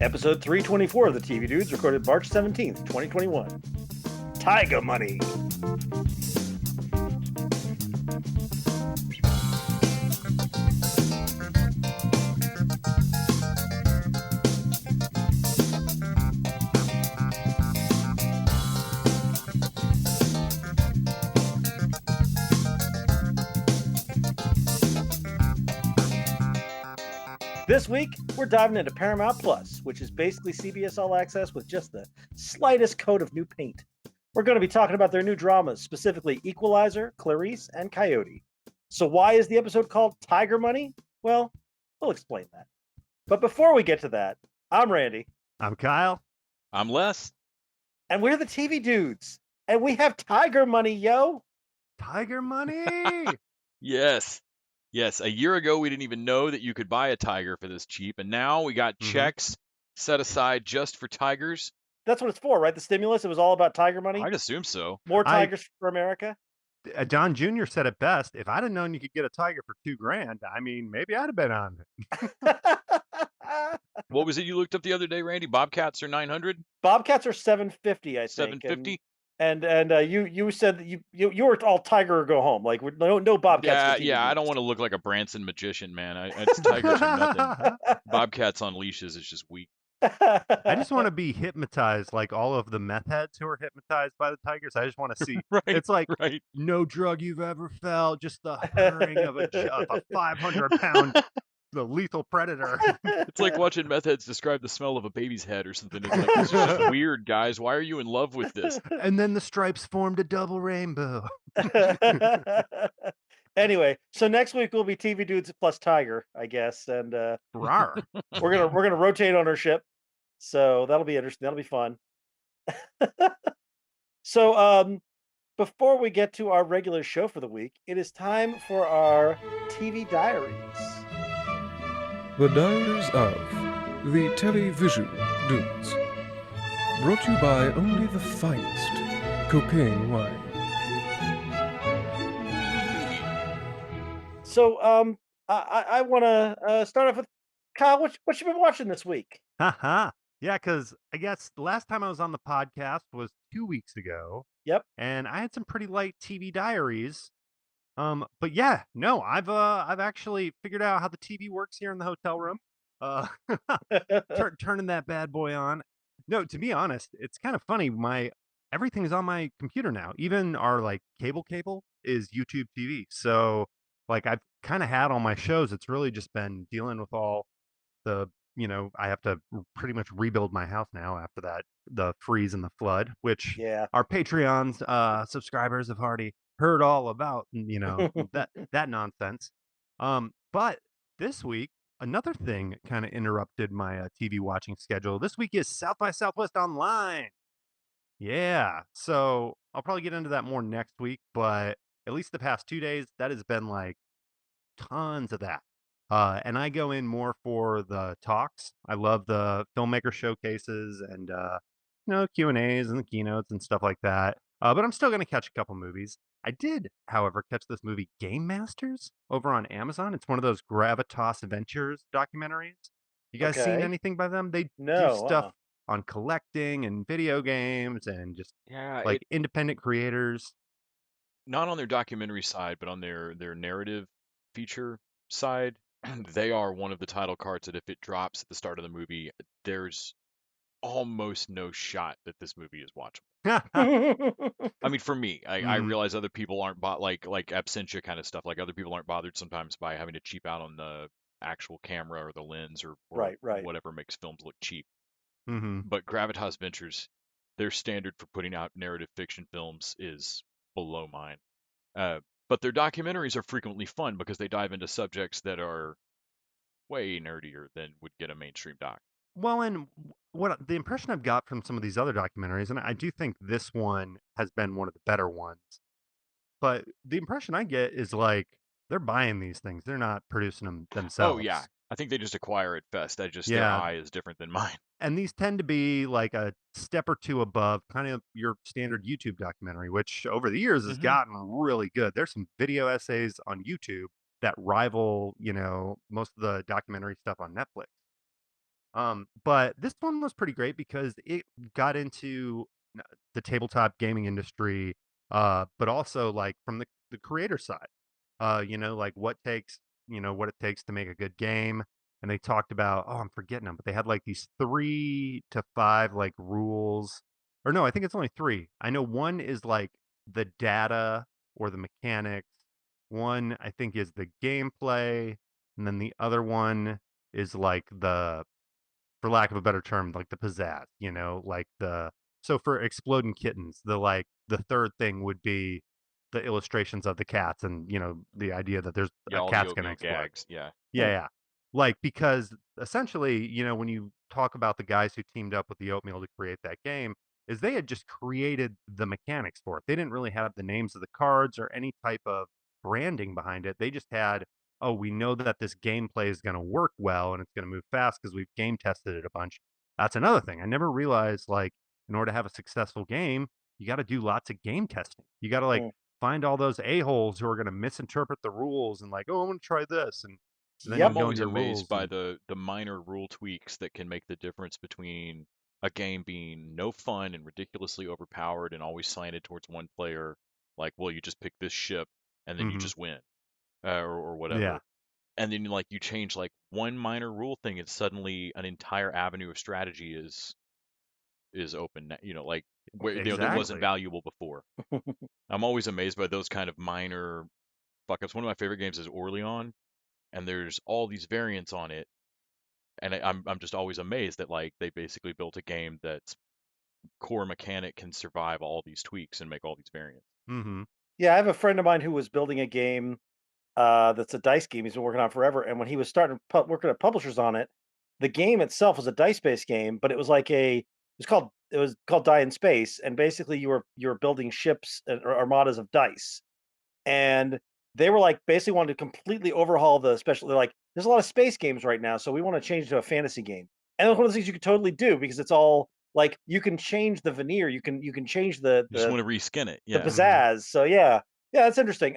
Episode 324 of the TV Dudes, recorded March 17th, 2021. Tiger Money. This week, we're diving into Paramount Plus, which is basically CBS All Access with just the slightest coat of new paint. We're going to be talking about their new dramas, specifically Equalizer, Clarice, and Coyote. So why is the episode called Tiger Money? Well, we'll explain that. But before we get to that, I'm Randy. I'm Kyle. I'm Les. And we're the TV Dudes. And we have Tiger Money, yo! Tiger Money! Yes. Yes, a year ago we didn't even know that you could buy a tiger for this cheap, and now we got checks set aside just for tigers. That's what it's for, right? The stimulus, it was all about Tiger Money? I'd assume so. More tigers for America? Don Jr. said it best. If I'd have known you could get a tiger for $2,000, I mean, maybe I'd have been on it. What was it you looked up the other day, Randy? Bobcats are 900? Bobcats are 750, I think. 750? And you said that you were all tiger or go home. Like no Bobcats. Yeah, I don't want to look like a Branson magician, man. It's tigers or nothing. Bobcats on leashes is just weak. I just want to be hypnotized like all of the meth heads who are hypnotized by the tigers. I just want to see. It's like no drug you've ever felt, just the purring of a 500-pound the lethal predator. It's like watching meth heads describe the smell of a baby's head or something. It's like, this is just weird, guys. Why are you in love with this? And then the stripes formed a double rainbow. Anyway, so next week will be TV Dudes plus Tiger, I guess, and Rawr. we're gonna rotate on our ship, so that'll be interesting. That'll be fun. So, before we get to our regular show for the week, it is time for our TV diaries. The Diaries of the Television Dudes. Brought to you by only the finest cocaine wine. So, I want to start off with Kyle. What you been watching this week? Haha. Yeah, because I guess the last time I was on the podcast was 2 weeks ago. Yep. And I had some pretty light TV diaries. But yeah, no, I've actually figured out how the TV works here in the hotel room. Turning that bad boy on. No, to be honest, it's kind of funny. Everything's on my computer now. Even our like cable is YouTube TV. So like I've kind of had all my shows. It's really just been dealing with all the, I have to pretty much rebuild my house now after the freeze and the flood, which our Patreon's subscribers have already heard all about, that nonsense. But this week, another thing kind of interrupted my TV watching schedule. This week is South by Southwest Online. Yeah, so I'll probably get into that more next week, but at least the past 2 days, that has been like tons of that. And I go in more for the talks. I love the filmmaker showcases and Q&As and the keynotes and stuff like that. But I'm still going to catch a couple movies. I did, however, catch this movie Game Masters over on Amazon. It's one of those Gravitas Ventures documentaries. You guys seen anything by them? They do stuff on collecting and video games and just independent creators. Not on their documentary side, but on their narrative feature side. They are one of the title cards that if it drops at the start of the movie, there's almost no shot that this movie is watchable. I mean, for me, I realize other people aren't like absentia kind of stuff. Like other people aren't bothered sometimes by having to cheap out on the actual camera or the lens or whatever makes films look cheap. But Gravitas Ventures, their standard for putting out narrative fiction films is below mine. But their documentaries are frequently fun because they dive into subjects that are way nerdier than would get a mainstream doc. Well, and what the impression I've got from some of these other documentaries, and I do think this one has been one of the better ones, but the impression I get is like they're buying these things. They're not producing them themselves. Oh, yeah. I think they just acquire at best. Their eye is different than mine. And these tend to be like a step or two above kind of your standard YouTube documentary, which over the years has Hmm. gotten really good. There's some video essays on YouTube that rival, most of the documentary stuff on Netflix. But this one was pretty great because it got into the tabletop gaming industry, but also like from the creator side. Like what it takes to make a good game. And they talked about, oh, I'm forgetting them, but they had like these 3 to 5 like rules. Or no, I think it's only three. I know one is like the data or the mechanics. One I think is the gameplay, and then the other one is like the for lack of a better term, like the pizzazz, like so for exploding kittens, the third thing would be the illustrations of the cats and, the idea that there's Yeah, a all the cat's gonna oatmeal explode. gags. Yeah. Yeah, yeah. Like, because essentially, when you talk about the guys who teamed up with the oatmeal to create that game, is they had just created the mechanics for it. They didn't really have the names of the cards or any type of branding behind it. They just had, oh, we know that this gameplay is going to work well and it's going to move fast because we've game tested it a bunch. That's another thing. I never realized, like, in order to have a successful game, you got to do lots of game testing. You got to, like, Mm. find all those a-holes who are going to misinterpret the rules and, like, oh, I'm going to try this. And then you Yep. I'm go into always your amazed rules by and the minor rule tweaks that can make the difference between a game being no fun and ridiculously overpowered and always slanted towards one player, like, well, you just pick this ship and then you mhm, just win, or yeah, whatever. And then like you change like one minor rule thing, and suddenly an entire avenue of strategy is open. Like where that wasn't exactly. valuable before. I'm always amazed by those kind of minor fuck ups. One of my favorite games is Orleans, and there's all these variants on it, and I'm just always amazed that like they basically built a game that's core mechanic can survive all these tweaks and make all these variants. Mhm. Yeah, I have a friend of mine who was building a game that's a dice game he's been working on forever. And when he was starting working at publishers on it, the game itself was a dice-based game, but it was like it was called Die in Space, and basically you were building ships or armadas of dice. And they were like basically wanted to completely overhaul the special. They're like, there's a lot of space games right now, so we want to change to a fantasy game. And it's one of those things you could totally do because it's all like you can change the veneer, you can change You just want to reskin it, the yeah. Mhm. pizzazz. So yeah, yeah, that's interesting.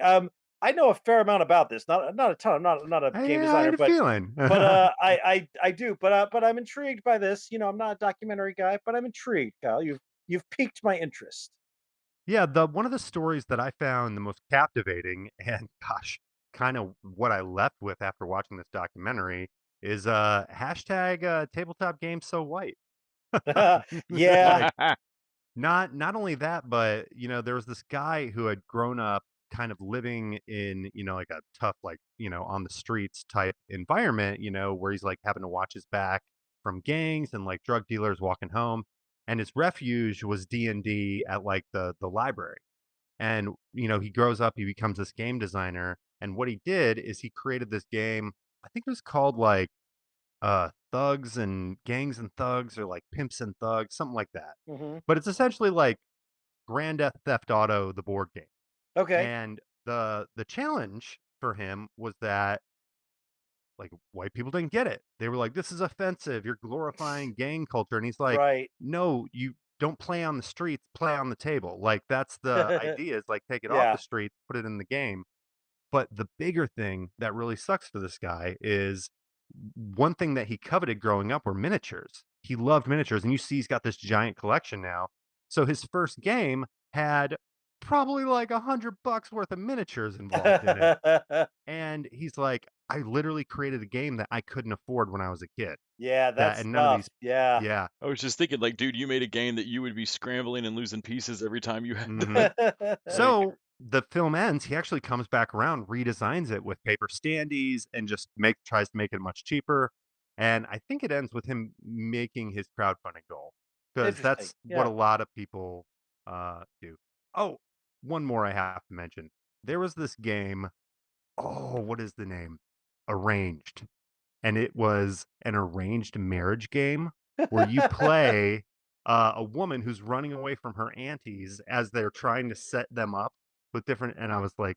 I know a fair amount about this. Not a ton. I'm not a game I designer, had a but feeling. I do. But I'm intrigued by this. I'm not a documentary guy, but I'm intrigued, Kyle. You've piqued my interest. Yeah, the one of the stories that I found the most captivating and gosh, kind of what I left with after watching this documentary is hashtag tabletop game so white. Yeah. Like not only that, but there was this guy who had grown up kind of living in, like a tough, like, on the streets type environment, where he's like having to watch his back from gangs and like drug dealers walking home. And his refuge was D&D at like the library. And, he grows up, he becomes this game designer. And what he did is he created this game. I think it was called like thugs and gangs and thugs or like pimps and thugs, something like that. Hmm. But it's essentially like Grand Theft Auto, the board game. Okay. And the challenge for him was that like white people didn't get it. They were like, "This is offensive. You're glorifying gang culture." And he's like, Right. "No, you don't play on the streets. Play on the table. Like that's the idea. Is like take it off the Yeah. streets, put it in the game." But the bigger thing that really sucks for this guy is one thing that he coveted growing up were miniatures. He loved miniatures, and you see he's got this giant collection now. So his first game had probably like $100 worth of miniatures involved in it. And he's like, I literally created a game that I couldn't afford when I was a kid. Yeah, That that's and none of tough. these Yeah. yeah. I was just thinking, like, dude, you made a game that you would be scrambling and losing pieces every time you had Mhm. that. Like, So the film ends, he actually comes back around, redesigns it with paper standees, and just tries to make it much cheaper. And I think it ends with him making his crowdfunding goal because Interesting. that's what a Yeah. lot of people do. Oh, one more I have to mention. There was this game. Oh, what is the name? Arranged. And it was an arranged marriage game where you play a woman who's running away from her aunties as they're trying to set them up with different. And I was like,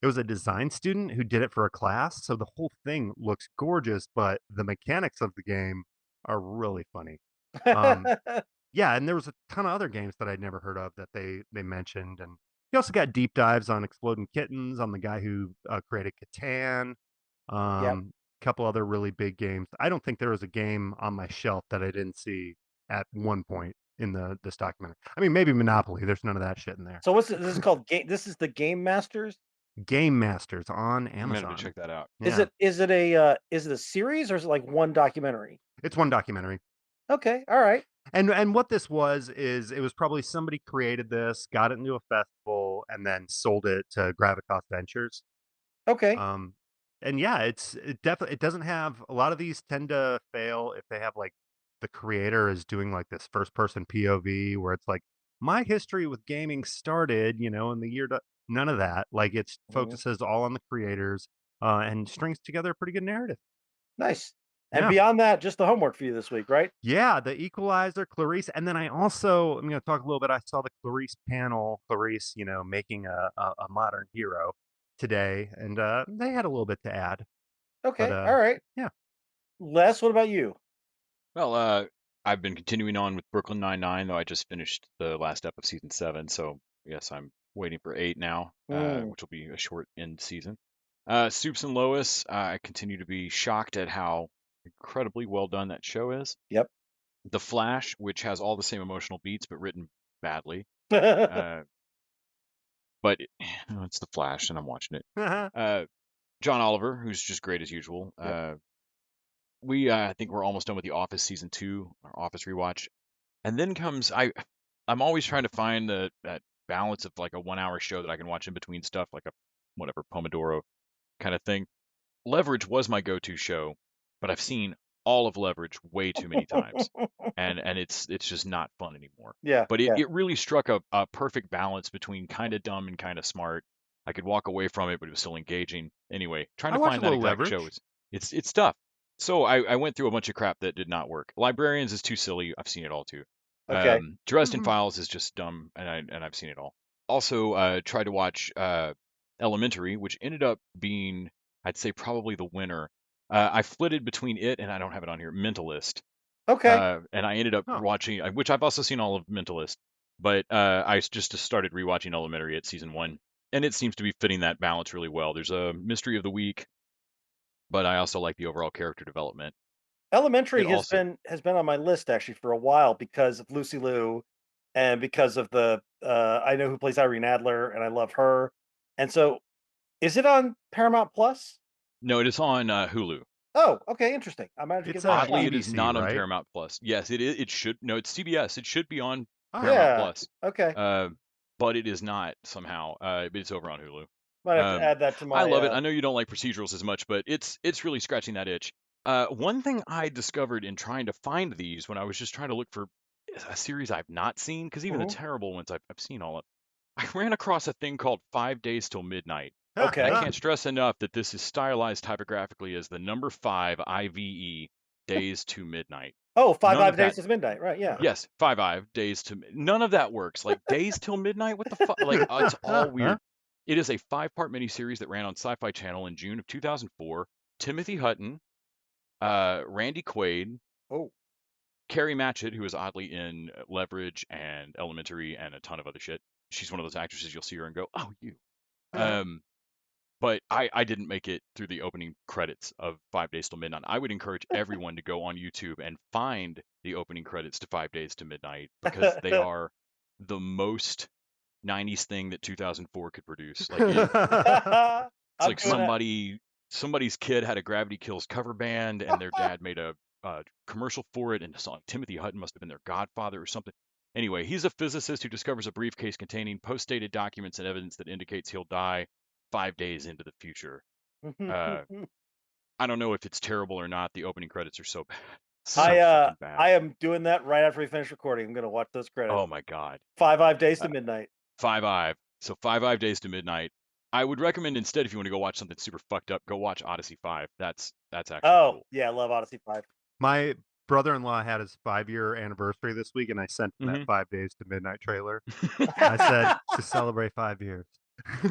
it was a design student who did it for a class, so the whole thing looks gorgeous, but the mechanics of the game are really funny. Yeah, and there was a ton of other games that I'd never heard of that they mentioned, and you also got deep dives on Exploding Kittens, on the guy who created Catan, Yep. couple other really big games. I don't think there was a game on my shelf that I didn't see at one point in this documentary. I mean, maybe Monopoly. There's none of that shit in there. So what's this is called game? This is the Game Masters. Game Masters on I'm gonna have to Amazon. check that out. Yeah, Is it a series or is it like one documentary? it's one documentary. Okay, all right. And what this was is it was probably somebody created this, got it into a festival, and then sold it to Gravitas Ventures. Okay. Um, and yeah, it definitely it doesn't have a lot of these tend to fail if they have like the creator is doing like this first person POV where it's like my history with gaming started, in the year none of that. Like it Mhm. focuses all on the creators and strings together a pretty good narrative. Nice. And Yeah. beyond that, just the homework for you this week, right? Yeah, the Equalizer, Clarice, and then I'm going to talk a little bit. I saw the Clarice panel, Clarice, making a modern hero today, and they had a little bit to add. But Okay, all right. yeah, Les, what about you? Well, I've been continuing on with Brooklyn Nine-Nine, though I just finished the last ep of season 7, so yes, I'm waiting for 8 now, Mm, which will be a short end season. Soups and Lois, I continue to be shocked at how incredibly well done that show is. yep. The Flash, which has all the same emotional beats but written badly. Uh, but it's The Flash, and I'm watching it. John Oliver, who's just great as usual. Yep. I think we're almost done with The Office season 2, our Office rewatch, and then comes I'm always trying to find that balance of like a 1 hour show that I can watch in between stuff, like a whatever Pomodoro kind of thing. Leverage was my go-to show, but I've seen all of Leverage way too many times, and it's just not fun anymore. Yeah, But yeah. it really struck a perfect balance between kind of dumb and kind of smart. I could walk away from it, but it was still engaging. Anyway, trying I to watch a find that little exact show Leverage. it's tough. So I went through a bunch of crap that did not work. Librarians is too silly. I've seen it all too. Okay. Dresden Files is just dumb, and I've seen it all. Also, tried to watch Elementary, which ended up being, I'd say, probably the winner. I flitted between it and I don't have it on here, Mentalist. Okay. And I ended up Oh. watching, which I've also seen all of Mentalist, but I just started rewatching Elementary at season 1, and it seems to be fitting that balance really well. There's a mystery of the week, but I also like the overall character development. Elementary It also, has been on my list actually for a while because of Lucy Liu and because of the I know who plays Irene Adler and I love her. And so is it on Paramount Plus? no, it is on Hulu. Oh, okay, interesting. I might have to give It's that a Oddly, shot. it is ABC, not on right? Paramount Plus. Yes, it is. It should. No, it's CBS. It should be on Oh, Paramount Yeah. Plus. Okay. But it is not somehow. But it's over on Hulu. Might have to add that to I my love it. I know you don't like procedurals as much, but it's really scratching that itch. One thing I discovered in trying to find these when I was just trying to look for a series I've not seen, because even the Mhm. terrible ones I've seen all of, I ran across a thing called 5 Days Till Midnight. Okay. And I can't stress enough that this is stylized typographically as the number 5 IVE, Days to Midnight. Oh, None of 5 days that. is midnight, right? Yeah. Yes, 5 Days to none of that works. Like Days Till Midnight, what the fuck? Like it's all weird. It is a 5-part miniseries that ran on Sci-Fi Channel in June of 2004. Timothy Hutton, Randy Quaid, Oh. Carrie Matchett, who is oddly in Leverage and Elementary and a ton of other shit. She's one of those actresses you'll see her and go, "Oh, you." But I didn't make it through the opening credits of 5 Days Till Midnight. I would encourage everyone to go on YouTube and find the opening credits to 5 Days to Midnight, because they are the most 90s thing that 2004 could produce. Like it's I'm like doing somebody's kid had a Gravity Kills cover band, and their dad made a commercial for it, and it's like Timothy Hutton must have been their godfather or something. Anyway, he's a physicist who discovers a briefcase containing post-dated documents and evidence that indicates he'll die 5 days into the future. that. I don't know if it's terrible or not. The opening credits are so bad. So I fucking bad. I am doing that right after we finish recording. I'm gonna watch those credits. Oh my God. 5 Days to Midnight. 5 So 5 Days to Midnight. I would recommend instead, if you want to go watch something super fucked up, go watch Odyssey 5. That's actually cool. Yeah, I love Odyssey 5. My brother-in-law had his 5-year anniversary this week, and I sent him that 5 Days to Midnight trailer. I said to celebrate 5 years.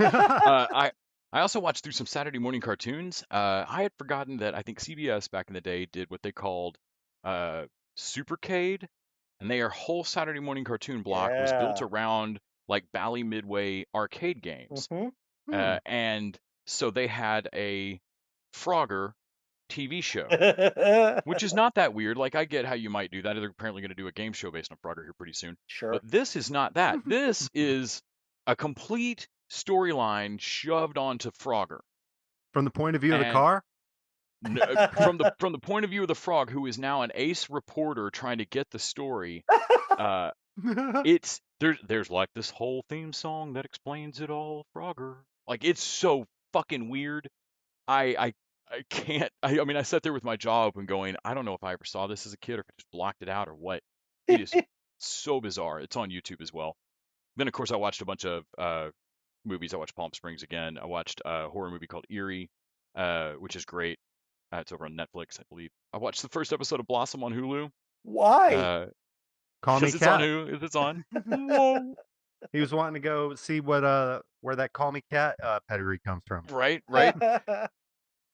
I also watched through some Saturday morning cartoons. I had forgotten that I think CBS back in the day did what they called Supercade, and their whole Saturday morning cartoon block was built Yeah. around like Bally Midway arcade games. Hmm. And so they had a Frogger TV show, which is not that weird. Like, I get how you might do that. They're apparently going to do a game show based on Frogger here pretty soon. Sure. But this is not that. This is a complete storyline shoved onto Frogger. From the point of view of the And car? from the point of view of the frog, who is now an ace reporter trying to get the story, it's there's like this whole theme song that explains it all, Frogger. Like, it's so fucking weird. I can't. I mean, I sat there with my jaw open, going, I don't know if I ever saw this as a kid or if I just blocked it out or what. It is so bizarre. It's on YouTube as well. Then, of course, I watched a bunch of movies. I watched Palm Springs again. I watched a horror movie called Eerie, which is great. It's over on Netflix, I believe. I watched the first episode of Blossom on Hulu. Why? Call me Because it's on cat. Hulu. If it's on. Whoa. He was wanting to go see what where that Call Me Cat pedigree comes from. Right.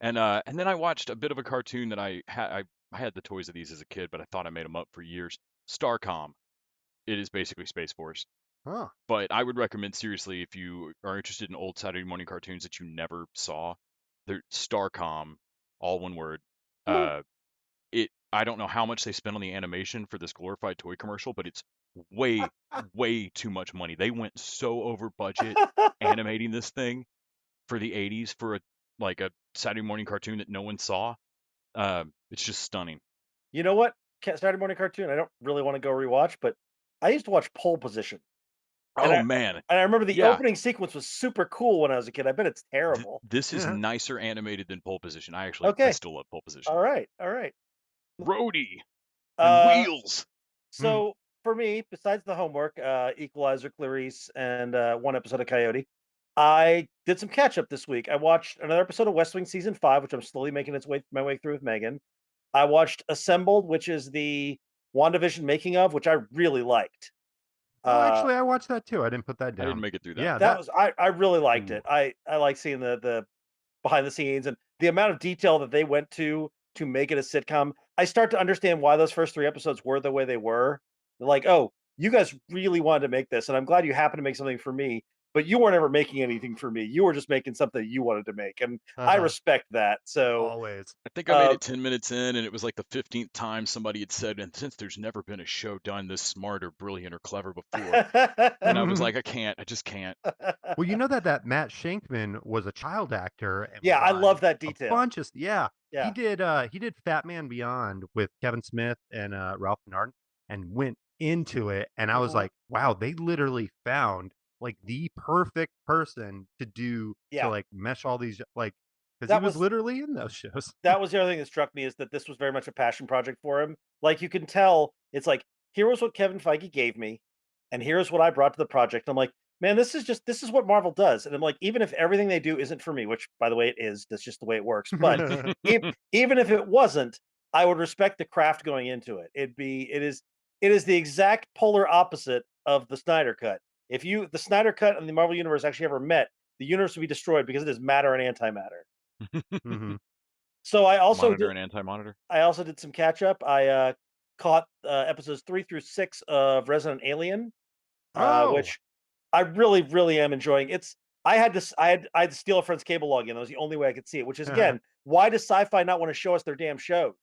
And then I watched a bit of a cartoon that I had the toys of these as a kid, but I thought I made them up for years. Starcom. It is basically Space Force. Huh. But I would recommend, seriously, if you are interested in old Saturday morning cartoons that you never saw, they're Starcom, all one word. I don't know how much they spent on the animation for this glorified toy commercial, but it's way too much money. They went so over budget animating this thing for the 80s for a Saturday morning cartoon that no one saw. It's just stunning. You know what? Saturday morning cartoon. I don't really want to go rewatch, but I used to watch Pole Position. Man. And I remember the Yeah. opening sequence was super cool when I was a kid. I bet it's terrible. This is Yeah. nicer animated than Pole Position. I Okay. still love Pole Position. All right. Roadie and Uh, Wheels. So for me, besides the homework, Equalizer, Clarice, and one episode of Coyote, I did some catch up this week. I watched another episode of West Wing season 5, which I'm slowly making my way through with Megan. I watched Assembled, which is the WandaVision making of, which I really liked. Oh, actually, I watched that too. I didn't put that down. I didn't make it through that. Yeah, that was I really liked Ooh. it. I like seeing the behind the scenes and the amount of detail that they went to make it a sitcom. I start to understand why those first 3 episodes were the way they were. They're like, "Oh, you guys really wanted to make this, and I'm glad you happened to make something for me, but you weren't ever making anything for me. You were just making something you wanted to make." And I respect that. So, always. I think I made it 10 minutes in, and it was like the 15th time somebody had said, and since there's never been a show done this smart or brilliant or clever before. And I was like, I just can't. Well, you know that Matt Shankman was a child actor. And yeah, I was love that a detail. bunch of Yeah. He did Fat Man Beyond with Kevin Smith and Ralph Bernard, and went into it. And I was like, wow, they literally found like the perfect person to like mesh all these, like, because he was literally in those shows. That was the other thing that struck me, is that this was very much a passion project for him. Like, you can tell it's like, here was what Kevin Feige gave me, and here's what I brought to the project. I'm like, man, this is what Marvel does. And I'm like, even if everything they do isn't for me, which by the way it is, that's just the way it works. But even if it wasn't, I would respect the craft going into it. It is the exact polar opposite of the Snyder Cut. If the Snyder Cut and the Marvel Universe actually ever met, the universe would be destroyed because it is matter and antimatter. So I also Monitor and anti-monitor. I also did some catch up. I caught episodes 3 through 6 of Resident Alien, which I really, really am enjoying. I had to steal a friend's cable login. That was the only way I could see it. Which is, again, why does Sci-Fi not want to show us their damn shows?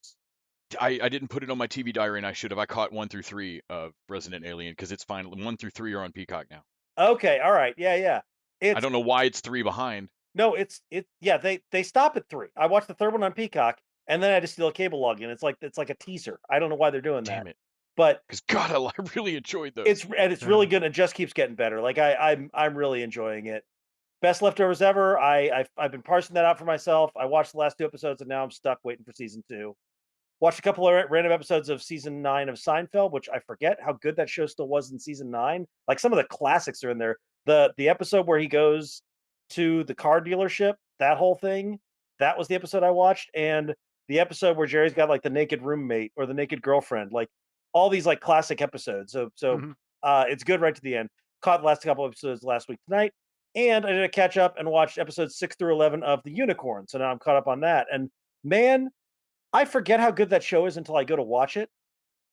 I didn't put it on my TV diary, and I should have. I caught 1 through 3 of Resident Alien because it's fine. 1 through 3 are on Peacock now. Okay, all right, yeah. I don't know why it's 3 behind. No, yeah. They stop at 3. I watched the 3rd one on Peacock, and then I had to steal a cable login. It's like a teaser. I don't know why they're doing that. Damn it! But because God, I really enjoyed those. It's really good, and it just keeps getting better. Like I'm really enjoying it. Best leftovers ever. I've been parsing that out for myself. I watched the last 2 episodes, and now I'm stuck waiting for season 2. Watched a couple of random episodes of season 9 of Seinfeld, which I forget how good that show still was in season 9. Like, some of the classics are in there. The episode where he goes to the car dealership, that whole thing, that was the episode I watched. And the episode where Jerry's got like the naked roommate or the naked girlfriend, like all these like classic episodes. So it's good right to the end. Caught the last couple episodes last week tonight. And I did a catch up and watched episodes 6 through 11 of The Unicorn. So now I'm caught up on that. And man, I forget how good that show is until I go to watch it.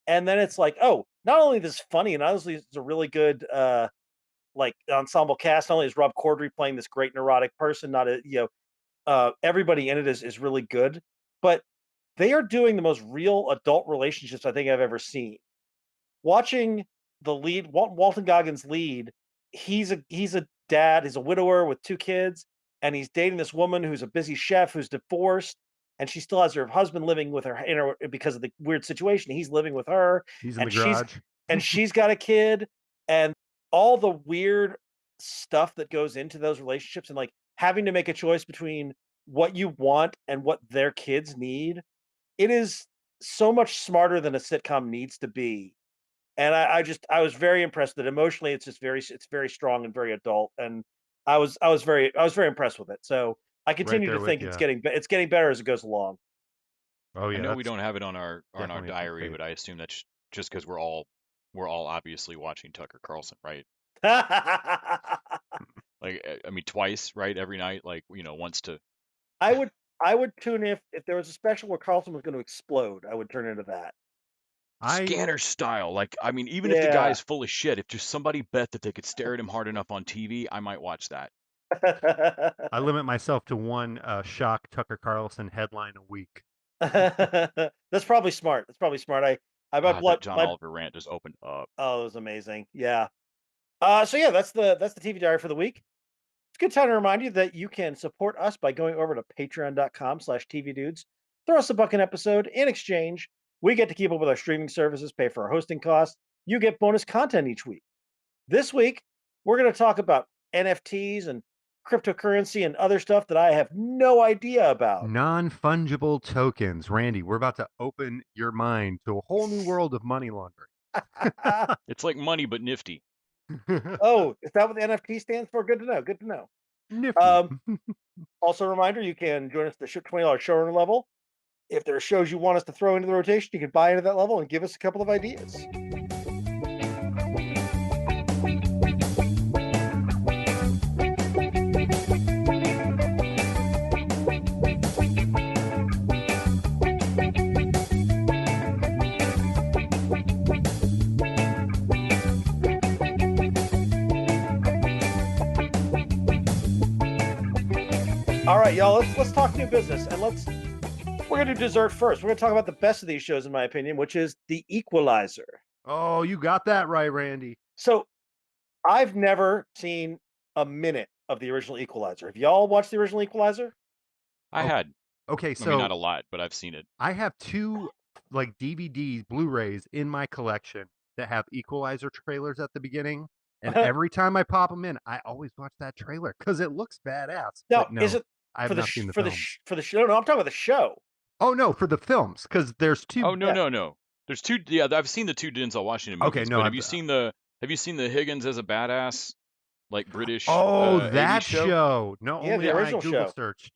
And then it's like, oh, not only this is funny, and honestly, it's a really good like ensemble cast. Not only is Rob Corddry playing this great neurotic person, not a everybody in it is really good, but they are doing the most real adult relationships I think I've ever seen. Watching the lead, Walton Goggins lead, he's a dad, he's a widower with 2 kids, and he's dating this woman who's a busy chef who's divorced, and she still has her husband living with her, because of the weird situation. He's living with her, He's in the and she's garage. she's got a kid, and all the weird stuff that goes into those relationships, and like having to make a choice between what you want and what their kids need. It is so much smarter than a sitcom needs to be. And I was very impressed that emotionally it's very strong and very adult. And I was very impressed with it. So I Right continue there to with think you. it's getting better as it goes along. Oh I yeah, know we that's don't have it on our definitely a diary, fave. but I assume that's just because we're all obviously watching Tucker Carlson, right? Like I mean twice, right? Every night, like once to I would I would tune if there was a special where Carlson was going to explode. I would turn into that. I scanner style. Like I mean, even if the Yeah. guy's full of shit, if just somebody bet that they could stare at him hard enough on TV, I might watch that. I limit myself to one shock Tucker Carlson headline a week. That's probably smart. That's probably smart. I my God, that blood John my Oliver rant just opened up. oh, it was amazing. Yeah. So yeah, that's the TV diary for the week. It's a good time to remind you that you can support us by going over to patreon.com/tvdudes. Throw us a buck an episode. In exchange, we get to keep up with our streaming services, pay for our hosting costs. You get bonus content each week. This week, we're going to talk about NFTs and cryptocurrency and other stuff that I have no idea about. Non-fungible tokens. Randy, we're about to open your mind to a whole new world of money laundering. It's like money but nifty. Oh, is that what the NFT stands for? Good to know. Good to know. Nifty. Um, Also, a reminder, you can join us at the $20 showrunner level. If there are shows you want us to throw into the rotation, you can buy into that level and give us a couple of ideas. All right, y'all. Let's talk new business, and we're gonna do dessert first. We're gonna talk about the best of these shows, in my opinion, which is The Equalizer. Oh, you got that right, Randy. So I've never seen a minute of the original Equalizer. Have y'all watched the original Equalizer? I Oh, had. Okay, I mean, not so a lot, but I've seen it. I have 2 like DVDs, Blu-rays in my collection that have Equalizer trailers at the beginning, and every time I pop them in, I always watch that trailer because it looks badass. Now, But is no, it I have for the not seen the for the films. for the show? No, I'm talking about the show. Oh no, for the films, because there's 2. Oh no, Yeah. no. There's 2. Yeah, I've seen the 2 Denzel Washington Okay, movies. no, But I've have you seen the Higgins as a badass, like British Oh, 80s that show? show. No, Yeah, only the I original Google show. searched.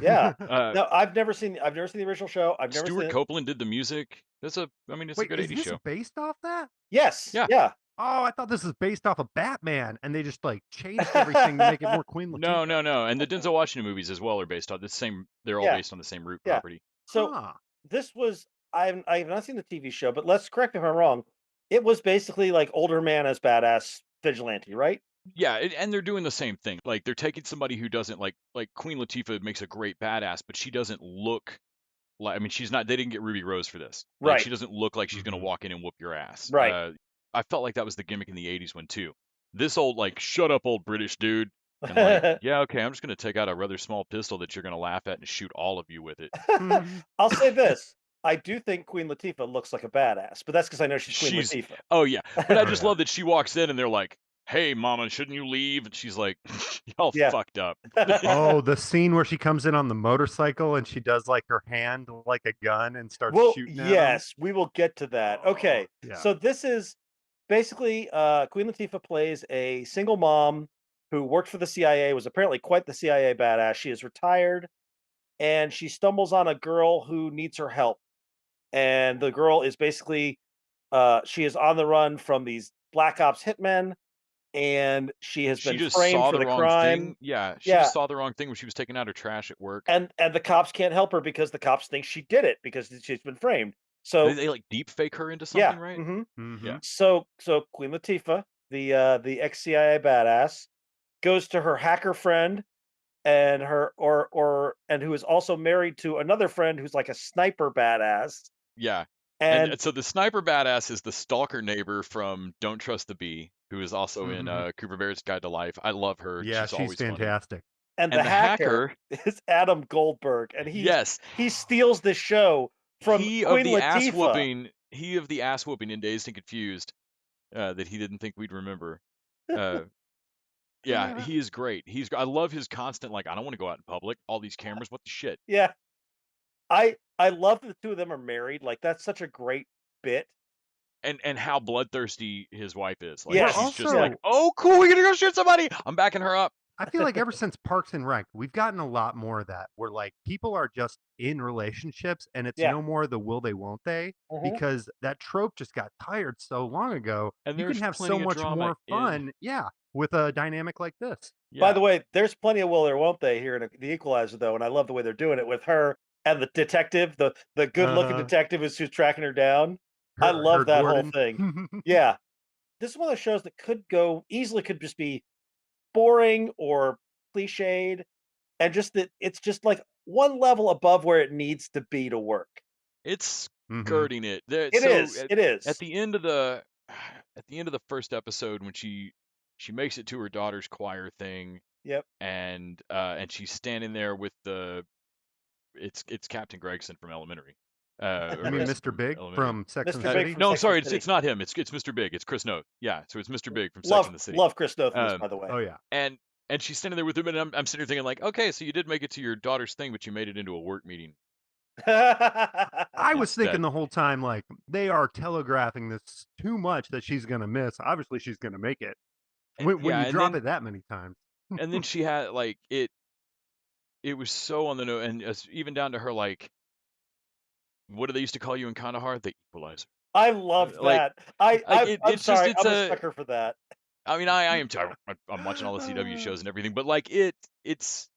Yeah. Uh, No, I've never seen the original show. I've never Stuart seen it. Copeland did the music. It's a Wait, good is 80s this show. based off that? Yes. Yeah. Yeah. Oh, I thought this was based off of Batman, and they just like changed everything to make it more Queen No, Latifah. no. And the Denzel Washington movies as well are based on the same. They're all Yeah. based on the same root Yeah. property. So Huh. this was I have not seen the TV show, but let's correct me if I'm wrong. It was basically like older man as badass vigilante, right? Yeah, and they're doing the same thing. Like they're taking somebody who doesn't like Queen Latifah makes a great badass, but she doesn't look like. I mean, she's not. They didn't get Ruby Rose for this. Like Right. she doesn't look like she's gonna Mhm. walk in and whoop your ass. Right. I felt like that was the gimmick in the '80s one too. This old like shut up old British dude, and like yeah okay, I'm just gonna take out a rather small pistol that you're gonna laugh at and shoot all of you with it. I'll say this. I do think Queen Latifah looks like a badass, but that's because I know she's Queen She's Latifah. oh yeah, but I Oh, just yeah. love that she walks in and they're like, "Hey, mama, shouldn't you leave?" And she's like, "Y'all Yeah. fucked up." Oh, the scene where she comes in on the motorcycle and she does like her hand like a gun and starts Well, shooting at him. yes, we will get to that. Okay. Oh, yeah. So this is basically Queen Latifah plays a single mom who worked for the CIA, was apparently quite the CIA badass. She is retired and she stumbles on a girl who needs her help. And the girl is basically she is on the run from these black ops hitmen, and she has She been just framed saw for the the wrong crime. thing. Yeah, she Yeah, just saw the wrong thing when she was taking out her trash at work. and the cops can't help her because the cops think she did it because she's been framed. So They like deep fake her into yeah, something, right? Yeah. So Queen Latifah, the ex-CIA badass, goes to her hacker friend and and who is also married to another friend who's like a sniper badass. Yeah. And And so the sniper badass is the stalker neighbor from Don't Trust the Bee, who is also in Cooper Bear's Guide to Life. I love her. Yeah, She's she's always funny. fantastic. and And the the hacker hacker, is Adam Goldberg, and yes, he steals the show from he of Queen the ass Latifah. whooping in Dazed and Confused that he didn't think we'd remember. Yeah, he is great. I love his constant like, I don't want to go out in public. All these cameras, what the shit? Yeah, I love that the two of them are married. Like that's such a great bit. And how bloodthirsty his wife is. Like Yes, she's just also- like, oh cool, we're gonna go shoot somebody. I'm backing her up. I feel like ever since Parks and Rec, we've gotten a lot more of that, where like people are just in relationships, and it's Yeah. no more the will they, won't they, because that trope just got tired so long ago. And you can there's have plenty so of much drama more in- fun, with a dynamic like this. By Yeah. the way, there's plenty of will there won't they here in the Equalizer though, and I love the way they're doing it with her and the detective, the good looking detective who's tracking her down. I love that whole thing. Yeah, this is one of the shows that could just be boring or cliched, and just that it's just like one level above where it needs to be to work. It's Mhm. skirting it. It is. At the end of the first episode when she makes it to her daughter's choir thing. Yep. And she's standing there with it's Captain Gregson from Elementary. You mean Mr. Big from Sex and the Mr. Big City? from No, Sex sorry, and the City. it's not him. It's Mr. Big. It's Chris Noth. Yeah, so it's Mr. Big from Sex Love and the City. love Chris Noth, by the way. Oh yeah. And she's standing there with him, and I'm sitting there thinking like, okay, so you did make it to your daughter's thing, but you made it into a work meeting. I was Instead. thinking the whole time, like, they are telegraphing this too much that she's gonna miss. Obviously, she's gonna make it. When Yeah, you and drop then- it that many times. And then she had like it was so on the nose, and even down to her like, what do they used to call you in Kandahar? The Equalizer. I loved Like, that. I'm it's just- sorry. it's I'm a a- sucker for that. I mean, I am too. I'm watching all the CW shows and everything, but like it's.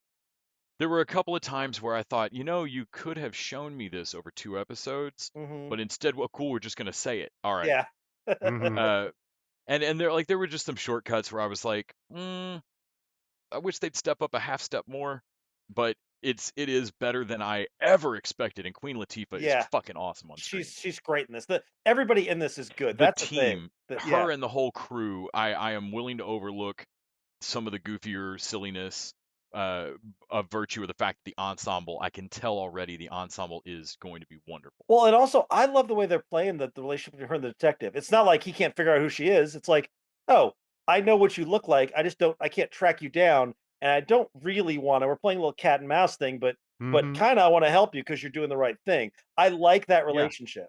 There were a couple of times where I thought, you could have shown me this over 2 episodes, but instead, well, cool, we're just gonna say it. All right. Yeah. Mhm. And there were just some shortcuts where I was like, I wish they'd step up a half step more, but it is better than I ever expected. And Queen Latifah Yeah. is fucking awesome on screen. She's great in this. Everybody in this is good. The That's team, the thing. her and the whole crew, I am willing to overlook some of the goofier silliness of virtue of the fact that the ensemble, I can tell already the ensemble is going to be wonderful. Well, and also I love the way they're playing the relationship between her and the detective. It's not like he can't figure out who she is. It's like, oh, I know what you look like. I can't track you down, and I don't really want to. We're playing a little cat and mouse thing, but Mhm. kind of I want to help you because you're doing the right thing. I like that relationship.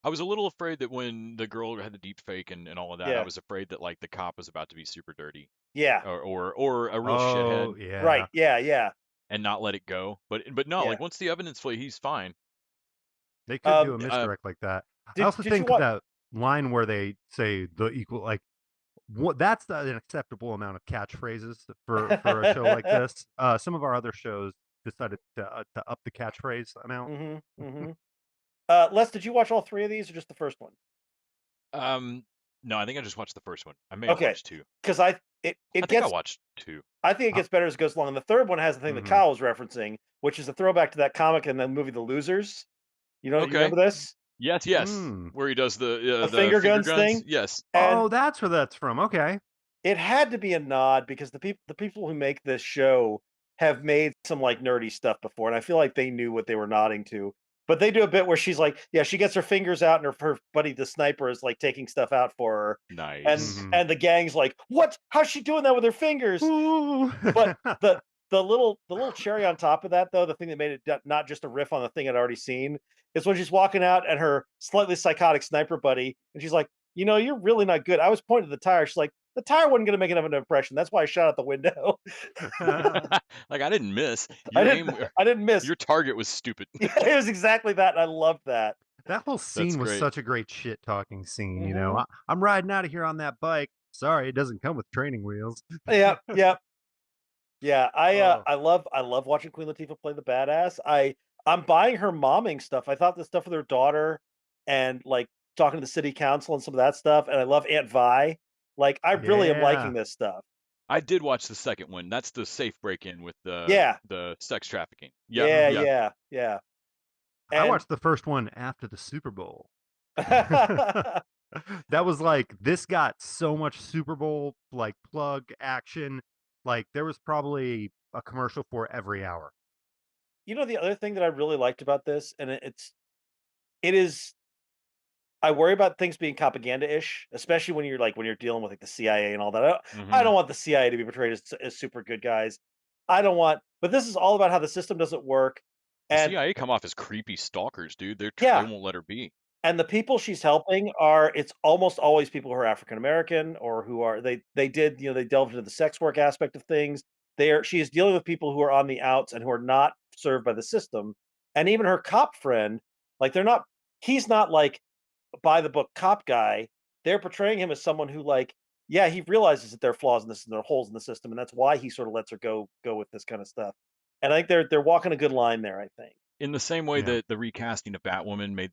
I was a little afraid that when the girl had the deep fake and all of that, Yeah. I was afraid that like the cop was about to be super dirty Yeah. or a real Oh shithead yeah. Right. Yeah. and not let it go. But no, Yeah. like once the evidence play, he's fine. They could do a uh, misdirect like that. did- I also did you think wa- that line where they say the equal, like, what that's an acceptable amount of catchphrases for a show like this. Some of our other shows decided to up the catchphrase amount. Mm-hmm. Les, did you watch all 3 of these or just the first one? No, I think I just watched the first one. I may have Okay. watched 2. Because I think I gets. watched 2. I think it gets better as it goes along. And the third one has the thing that Mhm. Kyle was referencing, which is a throwback to that comic and the movie The Losers. You Okay. remember this? Yes, Mm. where he does the finger guns thing? Yes. And Oh, that's where that's from. Okay. it had to be a nod because the people who make this show have made some like nerdy stuff before, and I feel like they knew what they were nodding to. But they do a bit where she's like, yeah, she gets her fingers out, and her buddy the sniper is like taking stuff out for her, Nice. Mhm. and the gang's like, what? How's she doing that with her fingers? Ooh. But the little cherry on top of that, though, the thing that made it not just a riff on the thing I'd already seen, is when she's walking out and her slightly psychotic sniper buddy, and she's like, you're really not good. I was pointing to the tire. She's like, the tire wasn't going to make enough of an impression. That's why I shot out the window. Like I didn't miss. I Your didn't miss. your target was stupid. It was exactly that. And I loved that. That whole scene was great. such a great shit talking scene. Mhm. I'm riding out of here on that bike. Sorry, it doesn't come with training wheels. Yeah. Yeah. Oh. I love watching Queen Latifah play the badass. I'm buying her momming stuff. I thought the stuff with her daughter and like talking to the city council and some of that stuff. And I love Aunt Vi. Like, I really am Yeah. liking this stuff. I did watch the second one. That's the safe break-in with Yeah. the sex trafficking. Yeah. Yeah. Yeah. Yeah. I And watched the first one after the Super Bowl. That was like, this got so much Super Bowl like plug action. Like there was probably a commercial for every hour. you know, the other thing that I really liked about this, and it is, I worry about things being propaganda-ish, especially when you're dealing with like the CIA and all that. I Hmm. don't want the CIA to be portrayed as super good guys. I don't want, but this is all about how the system doesn't work. The And CIA come off as creepy stalkers, dude. They yeah, won't let her be. and the people she's helping are, it's almost always people who are African American or who are, they did, they delved into the sex work aspect of things. She is dealing with people who are on the outs and who are not served by the system. And even her cop friend, like he's not like by the book cop guy. They're portraying him as someone who, like, yeah, he realizes that there are flaws in this and there are holes in the system, and that's why he sort of lets her go with this kind of stuff. And I think they're walking a good line there, I think. In the same way Yeah. that the recasting of Batwoman made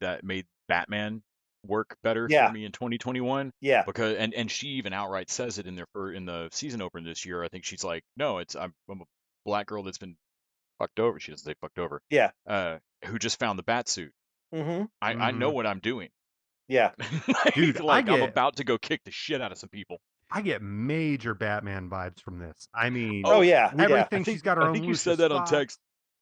Batman work better for Yeah. me in 2021, Yeah. because and she even outright says it in in the season opener this year. I think she's like, no, I'm a black girl that's been fucked over. She doesn't say fucked over. Yeah. Who just found the bat suit. Mhm. I know what I'm doing. Yeah. Dude, Like I'm about to go kick the shit out of some people. I get major Batman vibes from this. I mean, Oh, yeah. we- Yeah. everything she's got her I own think you Lucius said that on Fox. text.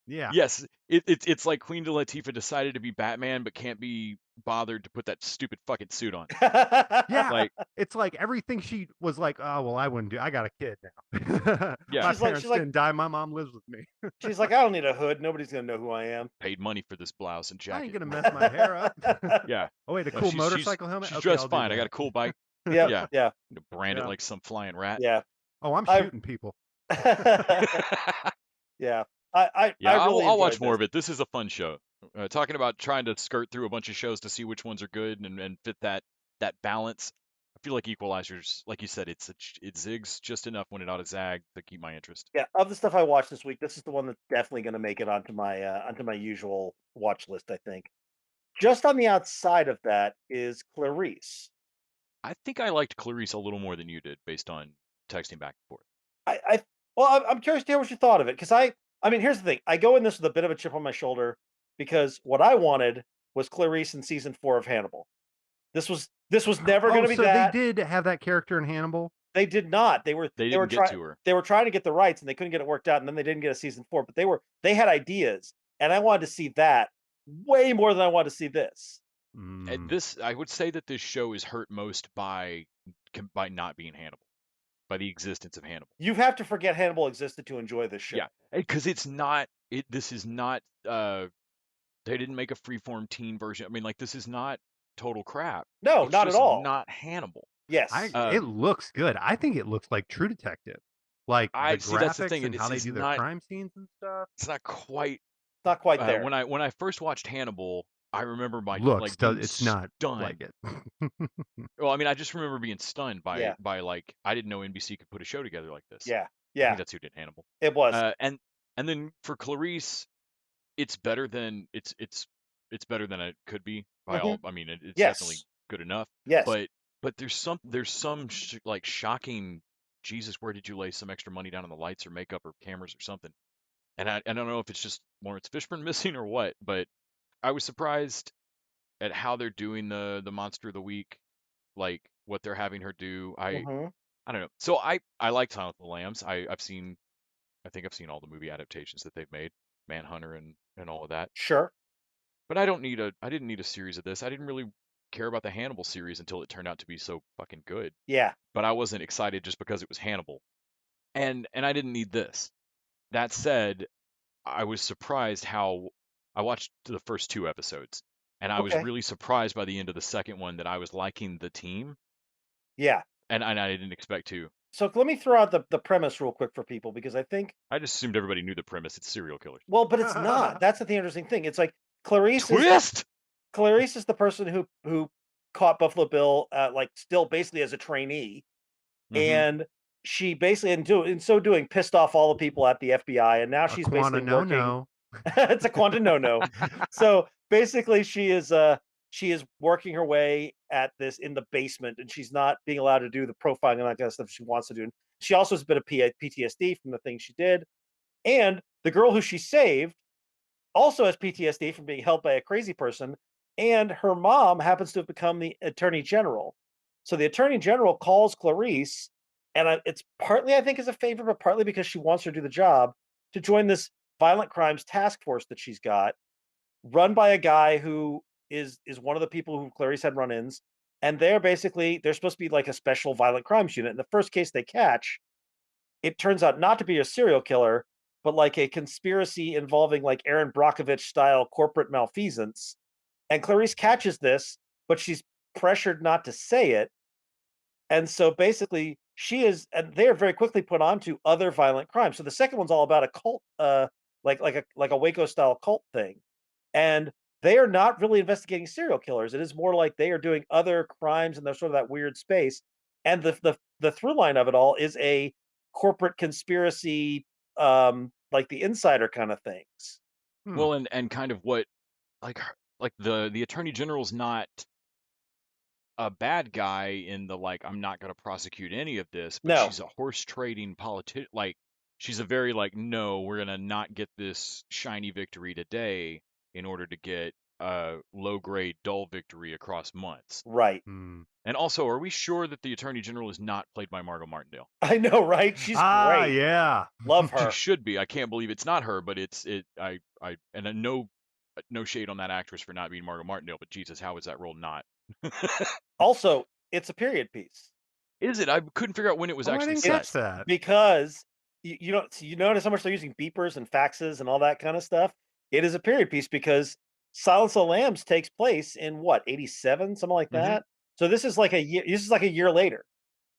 Yeah. Yes, it's like Queen Latifah decided to be Batman, but can't be bothered to put that stupid fucking suit on. Yeah, Like, it's like everything she was like, oh well, I wouldn't do. I got a kid now. Yeah. My She's like- parents she's like- didn't die. My mom lives with me. She's like, I don't need a hood. Nobody's gonna know who I am. paid money for this blouse and I jacket. ain't gonna mess my hair up. Yeah. Oh wait, a No, cool she's- motorcycle helmet. She's Okay, dressed I'll do fine. I got a that. cool bike. Yeah. Yeah. Yeah. Brand it Yeah. like some flying rat. Yeah. Oh, I'm I- shooting people. Yeah. I Yeah, really I'll watch enjoyed more this. of it. This is a fun show. Talking about trying to skirt through a bunch of shows to see which ones are good and fit that balance. I feel like Equalizer's, like you said, it zigs just enough when it ought to zag to keep my interest. Yeah, of the stuff I watched this week, this is the one that's definitely going to make it onto my usual watch list, I think. Just on the outside of that is Clarice. I think I liked Clarice a little more than you did, based on texting back and forth. I'm curious to hear what you thought of it, because I mean, here's the thing: I go in this with a bit of a chip on my shoulder because what I wanted was Clarice in season 4 of Hannibal. This was never going to be so that. they did have that character in Hannibal. They did not. They were didn't get to her. They were trying to get the rights and they couldn't get it worked out, and then they didn't get a season 4. But they had ideas, and I wanted to see that way more than I wanted to see this. Mm. This, I would say that this show is hurt most by not being Hannibal, by the existence of Hannibal. You have to forget Hannibal existed to enjoy this show. Yeah, because it's not. This is not. They didn't make a freeform teen version. I mean, like, this is not total crap. No, It's not at just all. Not Hannibal. Yes. It looks good. I think it looks like True Detective, like the see, that's the graphics thing, and how they it's do their not- crime scenes and stuff. It's not quite. Not quite there. When I first watched Hannibal, I remember my Looks, being it's not stunned. like it. Well, I mean, I just remember being stunned by Yeah. like, I didn't know NBC could put a show together like this. Yeah. I Yeah. think that's who did Hannibal. It was. And then for Clarice, it's better than it's better than it could be by all. I mean, it's Yes. definitely good enough. Yes. But there's some like shocking. Jesus, where did you lay some extra money down on the lights or makeup or cameras or something? And I don't know if it's just Lawrence Fishburne missing or what, but I was surprised at how they're doing the monster of the week, like what they're having her do. Mhm. I don't know. So I like Silence of the Lambs. I think I've seen all the movie adaptations that they've made, Manhunter and all of that. Sure. But I didn't need a series of this. I didn't really care about the Hannibal series until it turned out to be so fucking good. Yeah. But I wasn't excited just because it was Hannibal. And I didn't need this. That said, I was surprised how I watched the first 2 episodes, and I was Okay. really surprised by the end of the second one that I was liking the team, Yeah. and I didn't expect to. So let me throw out the premise real quick for people, because I think, I just assumed everybody knew the premise. It's serial killers. well, but it's not. That's the interesting thing. It's like Clarice Twist! Clarice is the person who caught Buffalo Bill, like, still basically as a trainee, Mhm. and she basically in so doing pissed off all the people at the FBI, and now she's basically working. no. It's a quanta no. So basically, she is she is working her way at this in the basement, and she's not being allowed to do the profiling and that kind of stuff she wants to do. And she also has a bit of PTSD from the things she did. And the girl who she saved also has PTSD from being held by a crazy person. And her mom happens to have become the attorney general. So the attorney general calls Clarice, and it's partly, I think, as a favor, but partly because she wants her to do the job to join this violent crimes task force that she's got, run by a guy who is one of the people who Clarice had run-ins, and they're supposed to be like a special violent crimes unit. And the first case they catch, it turns out not to be a serial killer, but like a conspiracy involving like Aaron Brockovich style corporate malfeasance. And Clarice catches this, but she's pressured not to say it. And so basically, and they are very quickly put onto other violent crimes. So the second one's all about a cult, like a Waco style cult thing, and they are not really investigating serial killers. It is more like they are doing other crimes, and they're sort of that weird space. And the through line of it all is a corporate conspiracy, like the insider kind of things. Well, and kind of what like the attorney general's not a bad guy in the like I'm not going to prosecute any of this, but No, she's a horse trading politician. Like she's a very like no, we're gonna not get this shiny victory today in order to get a low grade dull victory across months. right. And also, are we sure that the attorney general is not played by Margot Martindale? I know, right? She's great. Yeah. Love She her. should be. I can't believe it's not her, but no shade on that actress for not being Margot Martindale, but Jesus, how is that role not? Also, it's a period piece. Is it? I couldn't figure out when it was I actually didn't set. catch that. Because you notice how much they're using beepers and faxes and all that kind of stuff. It is a period piece because Silence of the Lambs takes place in what, 87, something like that. So this is like a year. This is like a year later.